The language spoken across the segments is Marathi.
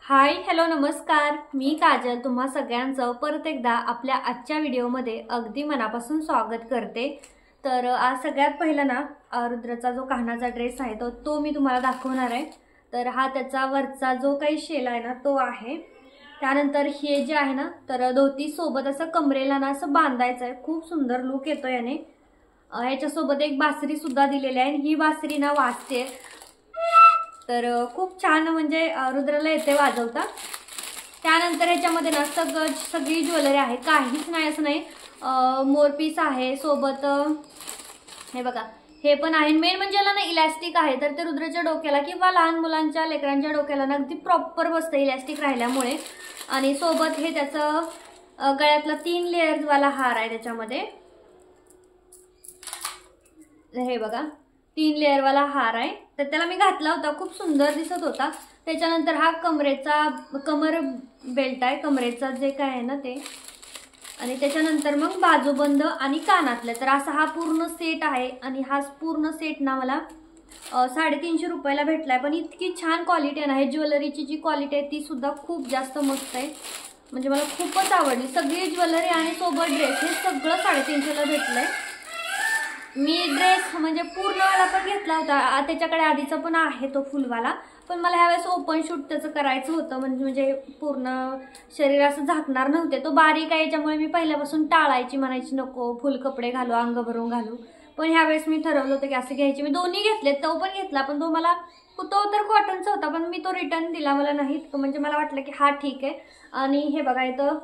हाय हॅलो नमस्कार, मी काजल तुम्हा सगळ्यांचं परत एकदा आपल्या आजच्या व्हिडिओमध्ये अगदी मनापासून स्वागत करते। तर आज सगळ्यात पहिला ना रुद्रचा जो कान्हाचा ड्रेस आहे तो मी तुम्हाला दाखवणार आहे। तर हा त्याचा वरचा जो काही शेला आहे ना तो आहे। त्यानंतर हे जे आहे ना तर धोती सोबत असं कमरेला ना असं बांधायचं आहे, खूप सुंदर लुक येतो याने। ह्याच्या सोबत एक बासरी सुद्धा दिलेली आहे, ही बासरी ना वाजते तर खूप छान म्हणजे रुद्रला येते वाजवता। त्यानंतर ह्याच्यामध्ये ना सगळी ज्वेलरी आहे, काहीच नाही असं नाही। मोरपीस आहे सोबत, हे बघा हे पण आहे। मेन म्हणजे याला ना इलास्टिक आहे, तर ते रुद्रच्या डोक्याला किंवा लहान मुलांच्या लेकरांच्या डोक्याला ना अगदी प्रॉपर बसतं इलास्टिक राहिल्यामुळे। आणि सोबत हे त्याचं गळ्यातला 3 लेयर्स वाला हार आहे त्याच्यामध्ये, हे बघा 3 लेयर वाला हार आहे। तर त्याला मी घातला होता, खूप सुंदर दिसत होता। त्याच्यानंतर हा कमर बेल्ट आहे, कमरेचा जे काय आहे ना ते, आणि त्याच्यानंतर मग बाजूबंद आणि कानातले। तर असा हा पूर्ण सेट आहे आणि हा पूर्ण सेट ना मला 350 रुपयाला भेटलाय। पण इतकी छान क्वालिटी आहे ना, हे ज्वेलरीची जी क्वालिटी आहे ती सुद्धा खूप जास्त मस्त आहे, म्हणजे मला खूपच आवडली। सगळी ज्वेलरी आणि सोबत ड्रेस हे सगळं 350 ला भेटलंय। मी ड्रेस म्हणजे पूर्णवाला पण घेतला होता, त्याच्याकडे आधीचा पण आहे तो फुलवाला, पण मला ह्यावेळेस ओपन शूट त्याचं करायचं होतं, म्हणजे पूर्ण शरीर असं झाकणार नव्हते। तो बारीक आहे याच्यामुळे मी पहिल्यापासून टाळायची, म्हणायची नको फुल कपडे घालू, अंग भरून घालू। पण ह्यावेळेस मी ठरवलं होतं की असं घ्यायचे। मी दोन्ही घेतले, तो पण घेतला पण तो मला तो तर कॉटनचा होता, पण मी तो रिटर्न दिला, मला नाही म्हणजे मला वाटलं की हा ठीक आहे। आणि हे बघा इथं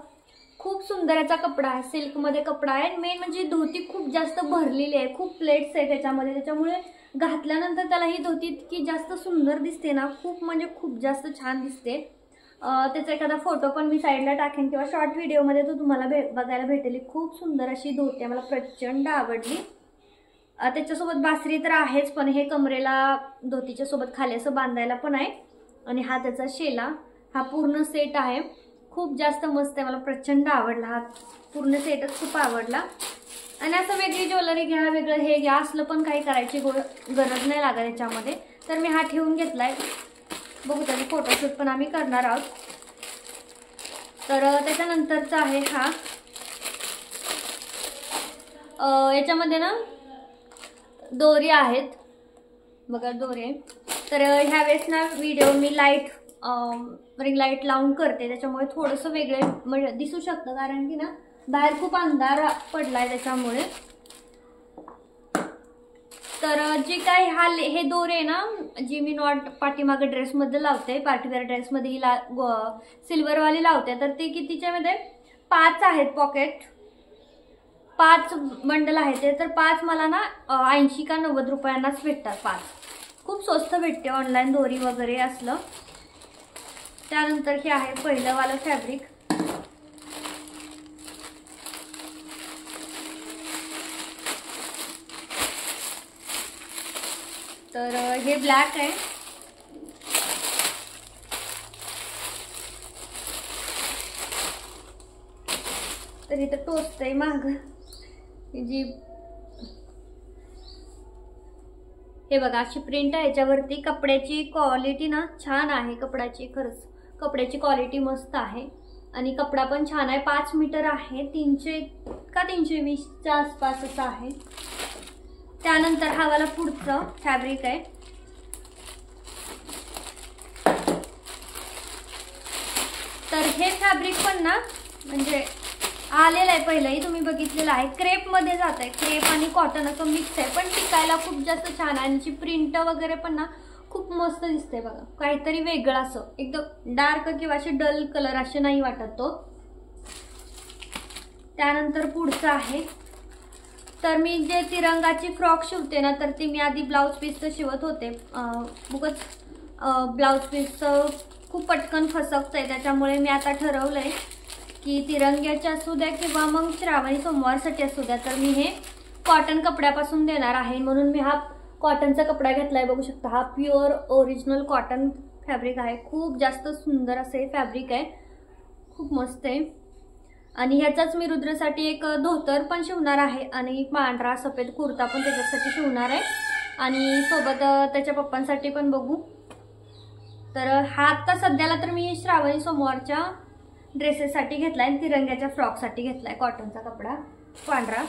खूप सुंदर याचा कपडा आहे, सिल्क मध्ये कपडा आहे। मेन म्हणजे धोती खूप जास्त भरलेली आहे, खूप प्लेट्स आहे त्याच्यामध्ये, त्याच्यामुळे घातल्यानंतर त्याला ही धोती इतकी जास्त सुंदर दिसते ना, खूप म्हणजे खूप जास्त छान दिसते। त्याचा एखादा फोटो पण मी साईडला टाकेन किंवा शॉर्ट व्हिडिओमध्ये तो तुम्हाला बघायला भेटेल। खूप सुंदर अशी धोती मला प्रचंड आवडली। त्याच्यासोबत बासरी तर आहेच, पण हे कमरेला धोतीच्या सोबत खाली असं बांधायला पण आहे। आणि हा त्याचा शेला, हा पूर्ण सेट आहे, खूप जास्त मस्त आहे, मला प्रचंड आवडला। हा पूर्ण सेटच खूप आवडला। आणि असं वेगळी ज्वेलरी घ्या, वेगळं हे घ्या असलं पण काही करायची गरज नाही लागत याच्यामध्ये। तर मी हा ठेवून घेतलाय, बघू त्याचा फोटोशूट पण आम्ही करणार आहोत। तर त्याच्यानंतरचा आहे हा, याच्यामध्ये ना दोरी आहेत बघा, दोरी। तर ह्या वेळेस ना व्हिडिओ मी रिंग लाईट लावून करते, त्याच्यामुळे थोडंसं वेगळं दिसू शकतं, कारण की ना बाहेर खूप अंधार पडलाय त्याच्यामुळे। तर जी काय हे दोरे ना, जी मी नॉट पाठीमागे ड्रेसमध्ये लावते, पार्टीवेअर ड्रेसमध्ये ही सिल्वरवाली लावते। तर ती कितीच्यामध्ये 5 आहेत पॉकेट, 5 बंडल आहेत ते। तर 5 मला ना 80 का 90 रुपयांनाच भेटतात, 5 खूप स्वस्त भेटते ऑनलाईन दोरी वगैरे असलं। त्यानंतर हे आहे पहिलं वाला फॅब्रिक, तर हे ब्लॅक आहे। तर इथं टोचतंय माग जी, हे बघा अशी प्रिंट आहे याच्यावरती। कपड्याची क्वालिटी ना छान आहे, कपड्याची खरंच कपड्याची क्वालिटी मस्त आहे आणि कपडा पण छान आहे। 5 मीटर आहे, 300 का 320च्या आसपास असं आहे। त्यानंतर हा वाला पुढचं फॅब्रिक आहे, तर हे फॅब्रिक पण ना म्हणजे आलेलं आहे, पहिलंही तुम्ही बघितलेलं आहे। क्रेप मध्ये जात आहे, क्रेप आणि कॉटन असं मिक्स आहे, पण टिकायला खूप जास्त छान आहे। आणि प्रिंट वगैरे पण ना खूप मस्त दिसते बघा, काहीतरी वेगळं असं, एकदम डार्क किंवा असे डल कलर असे नाही वाटत तो। त्यानंतर पुढचं आहे, तर मी जे तिरंगाची फ्रॉक शिवते ना, तर ती मी आधी ब्लाउज पीसचं शिवत होते, उगाच ब्लाउज पीसचं खूप पटकन फसकतंय, त्याच्यामुळे मी आता ठरवलंय की तिरंग्याच्या असू द्या किंवा मग श्रावणी सोमवारसाठी असू द्या, तर मी हे कॉटन कपड्यापासून देणार आहे। म्हणून मी हा कॉटनचा कपडा घेतलाय, बघू शकता हा प्युअर ओरिजिनल कॉटन फॅब्रिक आहे। खूप जास्त सुंदर असे फॅब्रिक आहे, खूप मस्त आहे। आणि ह्याचाच मी रुद्रसाठी एक धोतर पण शिवणार आहे आणि पांढरा सफेद कुर्ता पण त्याच्यासाठी शिवणार आहे। आणि सोबत त्याच्या पप्पांसाठी पण बघू तर हा आता सध्याला तर मी श्रावणी सोमवारच्या ड्रेसेससाठी घेतलाय, तिरंग्याच्या फ्रॉकसाठी घेतलाय कॉटनचा कपडा पांढरा।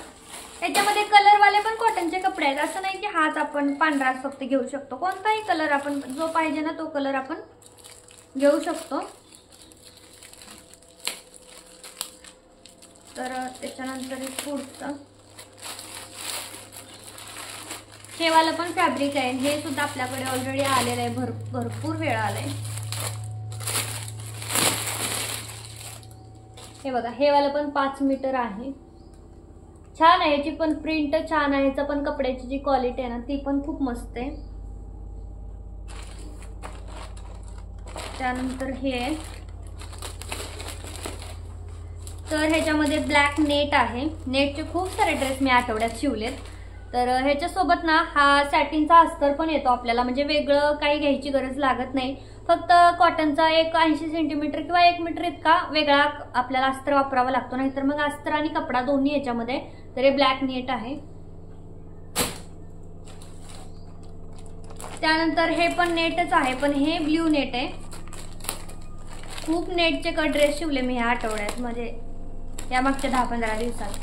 याच्यामध्ये कलरवाले पण कॉटनचे कपडे आहेत, असं नाही की हाच आपण पांढराच फक्त घेऊ शकतो, कोणताही कलर आपण जो पाहिजे ना तो कलर आपण घेऊ शकतो। तर त्याच्यानंतर पुढचं हे वाला पण फॅब्रिक आहे, हे सुद्धा आपल्याकडे ऑलरेडी आलेलं आहे, भरपूर वेळा आलंय। हे बघा, हे वाला पण 5 मीटर आहे, छान आहे, याची पण प्रिंट छान आहे, याचं पण कपड्याची जी क्वालिटी आहे ना ती पण खूप मस्त आहे। त्यानंतर हे तर ह्याच्यामध्ये ब्लॅक नेट आहे, नेटचे खूप सारे ड्रेस मी आठवड्यात शिवलेत। तर ह्याच्यासोबत ना हा सॅटिनचा अस्तर पण येतो आपल्याला, म्हणजे वेगळं काही घ्यायची गरज लागत नाही, फक्त कॉटनचा एक 80 सेंटीमीटर किंवा 1 मीटर इतका वेगळा आपल्याला अस्तर वापरावा लागतो, नाहीतर मग अस्तर आणि कपडा दोन्ही याच्यामध्ये। तर हे ब्लॅक नेट आहे। त्यानंतर हे पण नेटच आहे, पण हे ब्ल्यू नेट आहे। खूप नेटचे ड्रेस शिवले मी ह्या आठवड्यात, म्हणजे या मागच्या 10-15 दिवसात,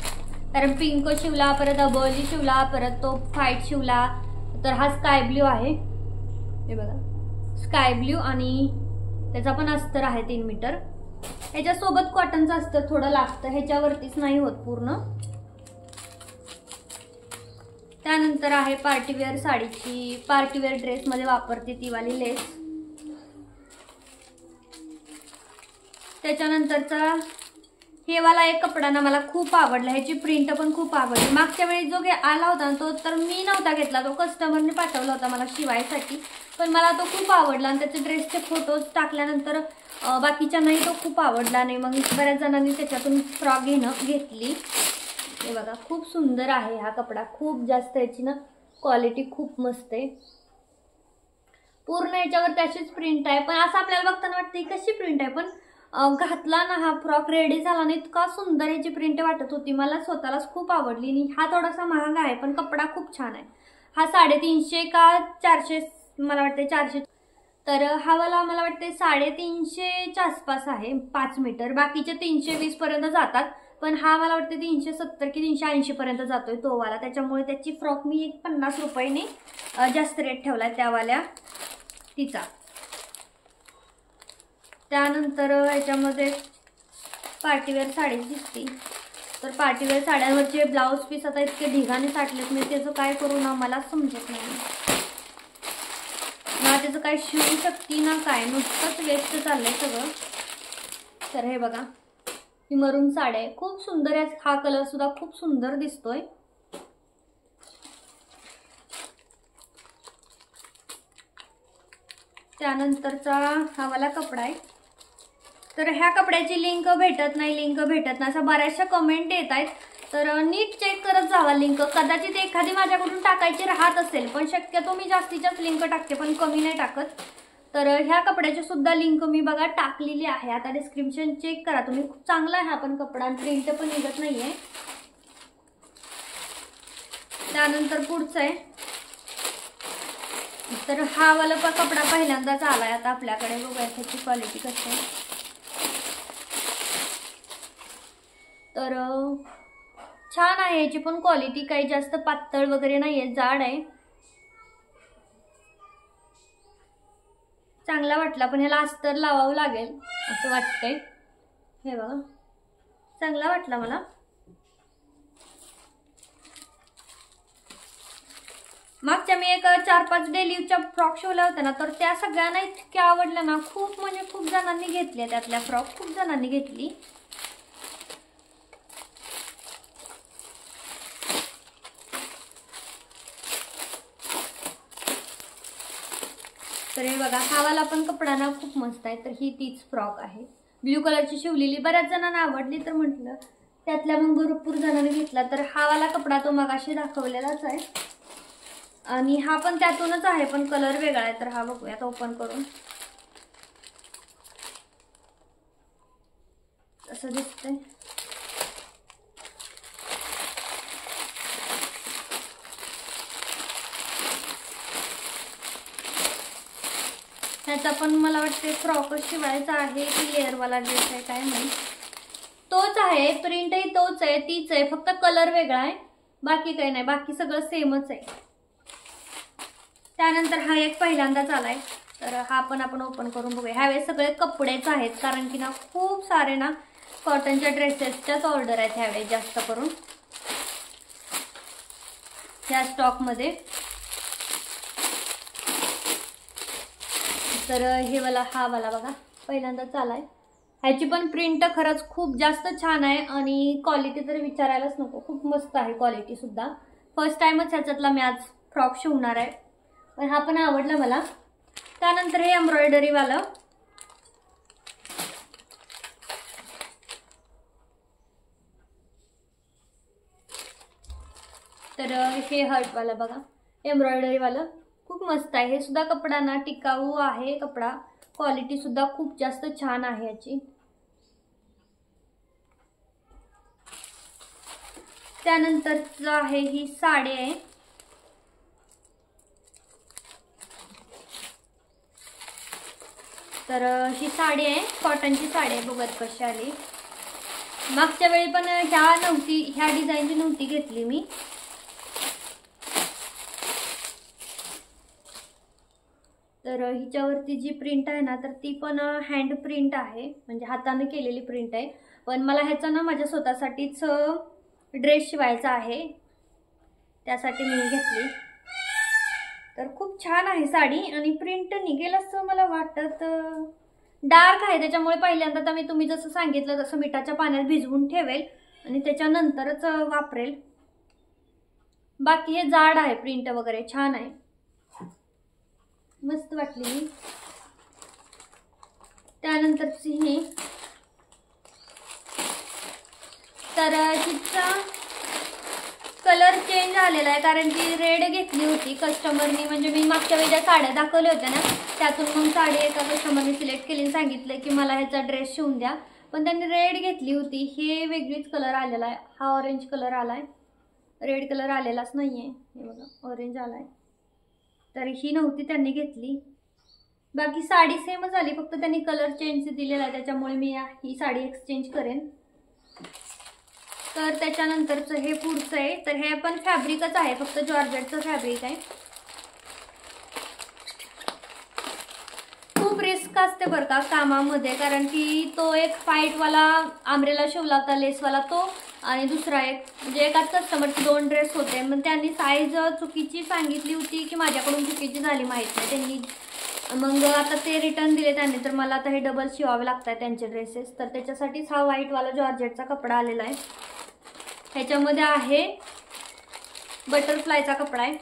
कारण पिंक शिवला, परत अबोली शिवला, परत तो व्हाईट शिवला। तर हा स्काय ब्ल्यू आहे, हे बघा स्काय ब्ल्यू, आणि त्याचा पण अस्तर आहे 3 मीटर। ह्याच्यासोबत कॉटनचं अस्तर थोडं लागतं, ह्याच्यावरतीच नाही होत पूर्ण। त्यानंतर आहे पार्टीवेअर साडीची, पार्टीवेअर ड्रेसमध्ये वापरते ती वाली लेस। त्याच्यानंतरचा हे वाला एक कपडा ना मला खूप आवडला, ह्याची प्रिंट पण खूप आवडली। मागच्या वेळी जो आला होता तो तर मी नव्हता घेतला, तो कस्टमरने पाठवला होता मला शिवायसाठी, पण मला तो खूप आवडला आणि त्याचे ड्रेसचे फोटोज टाकल्यानंतर बाकीच्यांनाही तो खूप आवडला नाही, मग बऱ्याच जणांनी त्याच्यातून फ्रॉक घेतली। हे बघा, खूप सुंदर आहे हा कपडा, खूप जास्त याची ना क्वालिटी खूप मस्त आहे, पूर्ण याच्यावर त्याचीच प्रिंट आहे, पण असं आपल्याला बघताना वाटतं कशी प्रिंट आहे, पण घातला ना हा फ्रॉक रेडी झाला ना इतका सुंदर याची प्रिंट वाटत होती, मला स्वतःलाच खूप आवडली। आणि हा थोडासा महाग आहे पण कपडा खूप छान आहे, हा 350 का 400, मला वाटते 400। तर हा वाला मला वाटते 350च्या आसपास आहे, 5 मीटर, बाकीचे 320 पर्यंत जातात, पण हा मला वाटते 370 की 380 पर्यंत जातोय तो वाला, त्याच्यामुळे त्याची फ्रॉक मी 50 रुपयाने जास्त रेट ठेवलाय त्यावाल्या तिचा। त्यानंतर याच्यामध्ये पार्टीवेअर साडी दिसते, तर पार्टीवेअर साड्यांवरचे ब्लाऊज पीस आता इतके ढिगाने साठलेत, मी त्याचं काय करू ना मला समजत नाही, ना त्याचं काय शिवू शकते ना काय, नुसतंच वेस्ट चाललंय सगळं। तर हे बघा, ही मरून साडी आहे, खूप सुंदर आहे, हा कलर सुद्धा खूप सुंदर दिसतोय। त्यानंतरचा हा वाला कपडा आहे, तर ह्या कपड्याची लिंक भेटत नाही असं बऱ्याचशा कमेंट येत आहेत, तर नीट चेक करत जावा लिंक, कदाचित एखादी माझ्याकडून टाकायची राहत असेल, पण शक्यतो मी जास्तीत लिंक टाकते, पण कमी नाही टाकत। तर ह्या कपड्याची सुद्धा लिंक मी बघा टाकलेली आहे, आता डिस्क्रिप्शन चेक करा तुम्ही, खूप चांगला आहे हा पण कपडा, प्रिंट पण निघत नाहीये। त्यानंतर पुढचं आहे, तर हा वाला कपडा पहिल्यांदाच आलाय आता आपल्याकडे, बघूया त्याची क्वालिटी कशी आहे। तर छान आहे याची पण क्वालिटी, काही जास्त पातळ वगैरे नाहीये, जाड आहे, चांगला वाटला, पण ह्याला अस्तर लावावं लागेल असं वाटतंय। हे बघा, चांगला वाटला मला। मागच्या मी एक 4-5 डेलीच्या फ्रॉक शिवल्या होत्या ना, तर त्या सगळ्यांना इतक्या आवडल्या ना, खूप म्हणजे खूप जणांनी घेतल्या त्यातल्या फ्रॉक, खूप जणांनी घेतली। तर हे बघा, हा वाला पण कपडा ना खूप मस्त आहे, तर ही तीच फ्रॉक आहे, ब्ल्यू कलरची शिवलेली, बऱ्याच जणांना आवडली, तर म्हटलं त्यातल्या मग भरपूर जणांनी घेतला। तर हा वाला कपडा तो मगाशी दाखवलेलाच आहे, आणि हा पण त्यातूनच आहे, पण कलर वेगळा आहे। तर हा बघूयात ओपन करून, असं दिसतंय। ह्याचा पण मला वाटते फ्रॉकच शिवायचा आहे की लेअरवाला ड्रेस आहे काय माहिती. तोच आहे, प्रिंटही तोच आहे, तीच आहे, फक्त कलर वेगळा आहे, बाकी काही नाही, बाकी सगळं सेमच आहे. त्यानंतर हा एक पहिल्यांदाच आलाय, तर हा पण आपण ओपन करून बघूया. ह्यावेळेस सगळे कपडेच आहेत, कारण की ना खूप सारे ना कॉटनच्या ड्रेसेसच्याच ऑर्डर आहेत ह्यावेळेस जास्त करून ह्या स्टॉकमध्ये. तर हे वाला हा वाला बघा पहिल्यांदाच आलाय. ह्याची पण प्रिंट खरंच खूप जास्त छान आहे आणि क्वालिटी तर विचारायलाच नको, खूप मस्त आहे क्वालिटी सुद्धा. फर्स्ट टाइमच ह्याच्यातला मी आज फ्रॉक शिवणार आहे, पण हा पण आवडला मला. त्यानंतर हे एम्ब्रॉयडरीवालं, तर हे हर्टवाला बघा एम्ब्रॉयडरीवालं खूप मस्त आहे. हे सुद्धा कपडा ना टिकाऊ आहे, कपडा क्वालिटी सुद्धा खूप जास्त छान आहे याची. त्यानंतर आहे ही साडी आहे, तर ही साडी आहे कॉटनची साडी आहे, बघत कशी आली. मागच्या वेळी पण ह्या डिझाईनची नव्हती घेतली मी. तर हिच्यावरती जी प्रिंट आहे ना तर ती पण हँड प्रिंट आहे, म्हणजे हाताने केलेली प्रिंट आहे. पण मला ह्याचा ना माझ्या स्वतःसाठीच ड्रेस शिवायचा आहे, त्यासाठी मी घेतली. तर खूप छान आहे साडी आणि प्रिंट निघेल असं मला वाटत. डार्क आहे त्याच्यामुळे पहिल्यांदा तर मी तुम्ही जसं सांगितलं तसं मिठाच्या पाण्यात भिजवून ठेवेल आणि त्याच्यानंतरच वापरेल. बाकी हे जाड आहे, प्रिंट वगैरे छान आहे, मस्त वाटली मी. त्यानंतरची ही, तर हिचा कलर चेंज झालेला आहे, कारण की रेड घेतली होती कस्टमरनी. म्हणजे मी मागच्या वेळी ज्या साड्या दाखवल्या होत्या ना त्यातून मग साडी एका कस्टमरने सिलेक्ट केली, सांगितलं की मला ह्याचा ड्रेस शिवून द्या, पण त्यांनी रेड घेतली होती. हे वेगळीच कलर आलेला आहे, हा ऑरेंज कलर आलाय, रेड कलर आलेलाच नाहीये, हे बघा ऑरेंज आलाय. तर ही नव्हती त्यांनी घेतली, बाकी साडी सेमच आली, फक्त त्यांनी कलर चेंज दिलेला आहे, त्याच्यामुळे मी ही साडी एक्सचेंज करेन. तर त्याच्यानंतरचं हे पुढचं आहे, तर हे पण फॅब्रिकच आहे, फक्त जॉर्जेटचं फॅब्रिक आहे. खूप रिस्क असते बरं का कामामध्ये, कारण की तो एक फाईटवाला आंब्रेला शिवला होता लेसवाला तो, आणि दुसरा एक म्हणजे एकाच कस्टमरचे 2 ड्रेस होते. मग त्यांनी साईज चुकीची सांगितली होती की माझ्याकडून चुकीची झाली माहीत नाही त्यांनी, मग आता ते रिटर्न दिले त्यांनी, तर मला आता हे डबल शिवावे लागतात त्यांचे ड्रेसेस. तर त्याच्यासाठीच हा व्हाईटवाला जॉर्जेटचा कपडा आलेला आहे. ह्याच्यामध्ये आहे बटरफ्लायचा कपडा आहे,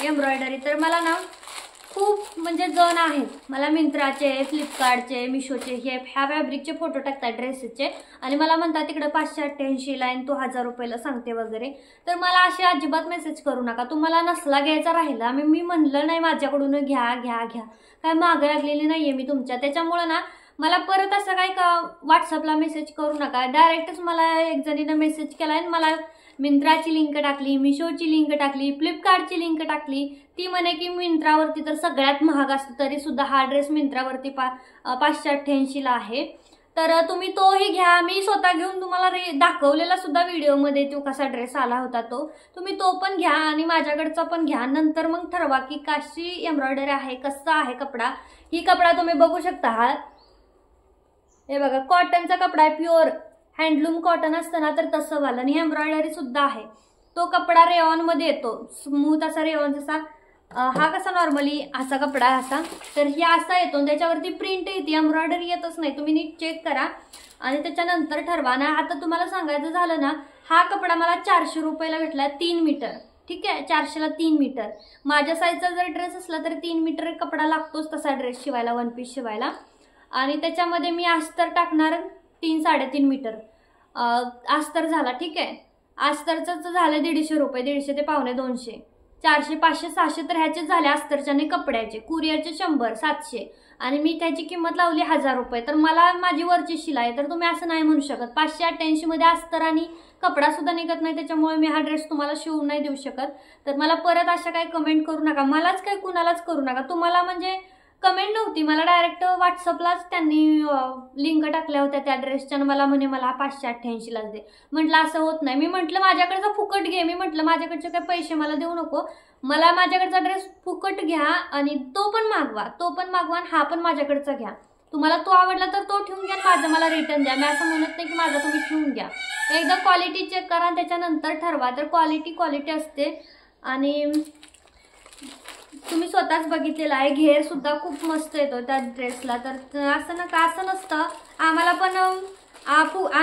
एम्ब्रॉयडरी. तर मला ना खूप म्हणजे जण आहेत, मला मिंत्राचे, फ्लिपकार्टचे, मिशोचे ह्या फॅब्रिकचे फोटो टाकतात ड्रेसेसचे, आणि मला म्हणतात तिकडे 588ला आहे तो 1000 रुपयाला सांगते वगैरे. तर मला अशी अजिबात मेसेज करू नका, तुम्हाला नसला घ्यायचा राहिला, मी म्हणलं नाही माझ्याकडून घ्या घ्या घ्या, काय मागे लागलेली नाहीये मी तुमच्या. त्याच्यामुळं ना मला परत असं काय का व्हॉट्सअपला मेसेज करू नका. डायरेक्टच मला एक जणीनं मेसेज केला आणि मला मिंत्राची लिंक टाकली, मिशोची लिंक टाकली, फ्लिपकार्टची लिंक टाकली. ती म्हणे की मिंत्रावरती तर सगळ्यात महाग असतं, तरी सुद्धा हा ड्रेस मिंत्रावरती 588ला आहे, तर तुम्ही तोही घ्या. मी स्वतः घेऊन तुम्हाला दाखवलेला सुद्धा व्हिडिओमध्ये तो कसा ड्रेस आला होता, तो तुम्ही तो पण घ्या आणि माझ्याकडचा पण घ्या. नंतर मग ठरवा की कशी एम्ब्रॉयडरी आहे, कसा आहे कपडा. ही कपडा तुम्ही बघू शकता, हा हे बघा कॉटनचा कपडा आहे, प्युअर हँडलूम कॉटन असतं ना तर तसं वाला, आणि एम्ब्रॉयडरी सुद्धा आहे. तो कपडा रेऑन मध्ये येतो, स्मूथ असा रेऑन, जसा हा कसा नॉर्मली असा कपडा असा, तर ही असा येतो, त्याच्यावरती प्रिंट येते, एम्ब्रॉयडरी येतच नाही. तुम्ही नीट चेक करा आणि त्याच्यानंतर ठरवा ना. आता तुम्हाला सांगायचं झालं ना, हा कपडा मला 400 रुपयाला भेटला, 3 मीटर, ठीक आहे, 400ला 3 मीटर. माझ्या साईजचा जर ड्रेस असला तर 3 मीटर कपडा लागतोच तसा ड्रेस शिवायला, 1 पीस शिवायला. आणि त्याच्यामध्ये मी अस्तर टाकणार 3-3.5 मीटर अस्तर झाला, ठीक आहे. अस्तरचं झालं 150 रुपये, 150 ते 150. 400 500 600 तर ह्याचे झाले अस्तरच्याने कपड्याचे, कुरिअरचे 100 700 आणि मी त्याची किंमत लावली 1000 रुपये. तर मला माझी वरची शिलाई, तर तुम्ही असं नाही म्हणू शकत. 588 मध्ये अस्तर आणि कपडा सुद्धा निघत नाही, त्याच्यामुळे मी हा ड्रेस तुम्हाला शिवून नाही देऊ शकत. तर मला परत अशा काही कमेंट करू नका, मलाच काय कुणालाच करू नका. तुम्हाला म्हणजे कमेंट नव्हती, मला डायरेक्ट व्हॉट्सअपलाच त्यांनी लिंक टाकल्या होत्या त्या ड्रेसच्या, मला म्हणे मला 588लाच दे. म्हटलं असं होत नाही. मी म्हटलं माझ्याकडचा फुकट घे, मी म्हटलं माझ्याकडचे काही पैसे मला देऊ नको, मला माझ्याकडचा ड्रेस फुकट घ्या आणि तो पण मागवा आणि हा पण माझ्याकडचा घ्या. तुम्हाला तो आवडला तर तो ठेवून घ्या, माझं मला रिटर्न द्या. मी असं म्हणत नाही की माझा तुम्ही ठेवून घ्या. एकदा क्वालिटी चेक करा त्याच्यानंतर ठरवा. तर क्वालिटी असते आणि तुम्ही स्वतःच बघितलेलं आहे. घेर सुद्धा खूप मस्त येतो त्या ड्रेसला. तर असं नसतं. आम्हाला पण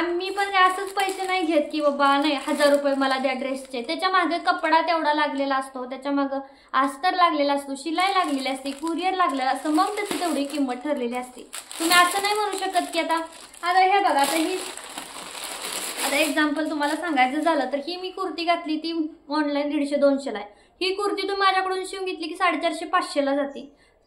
मी पण असंच पैसे नाही घेत की बाबा नाही 1000 रुपये मला द्या ड्रेसचे. त्याच्या मागे कपडा तेवढा लागलेला असतो, त्याच्या मागे अस्तर लागलेला असतो, शिलाई लागलेली असते, कुरिअर लागलेलं असतं, मग त्याची तेवढी किंमत ठरलेली असते. तुम्ही असं नाही म्हणू शकत की आता हे बघा, आता एक्झाम्पल तुम्हाला सांगायचं झालं तर ही मी कुर्ती घातली, ती ऑनलाईन 150-200ला आहे. ही कुर्ती तुम्ही माझ्याकडून शिवून घेतली की 450-500ला जाते,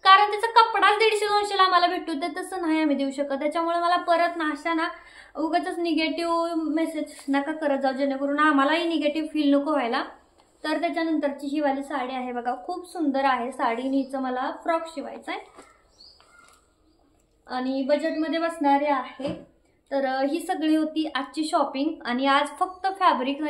कारण त्याचा कपडाच 150-200ला आम्हाला भेटतो. तर तसं नाही आम्ही देऊ शकत. त्याच्यामुळे मला परत ना उगाच निगेटिव्ह मेसेज नका करत जाऊ, जेणेकरून आम्हालाही निगेटिव्ह फील नको व्हायला. तर त्याच्यानंतरची ही वाली साडी आहे बघा, खूप सुंदर आहे साडी. हिचं मला फ्रॉक शिवायचा आहे आणि बजेटमध्ये बसणारे आहे. तर ही सगळी होती आजची शॉपिंग. आणि आज फक्त फॅब्रिक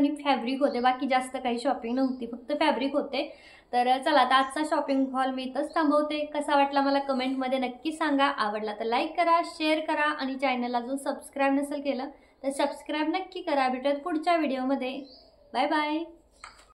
होते, बाकी जास्त काही शॉपिंग नव्हती, फक्त फॅब्रिक होते. तर चला आता आजचा शॉपिंग हॉल मी इथंच थांबवते. कसा वाटला मला कमेंटमध्ये नक्की सांगा. आवडला तर लाईक करा, शेअर करा आणि चॅनलला अजून सबस्क्राईब नसेल केलं तर सबस्क्राईब नक्की करा. भेटूयात पुढच्या व्हिडिओमध्ये. Bye bye.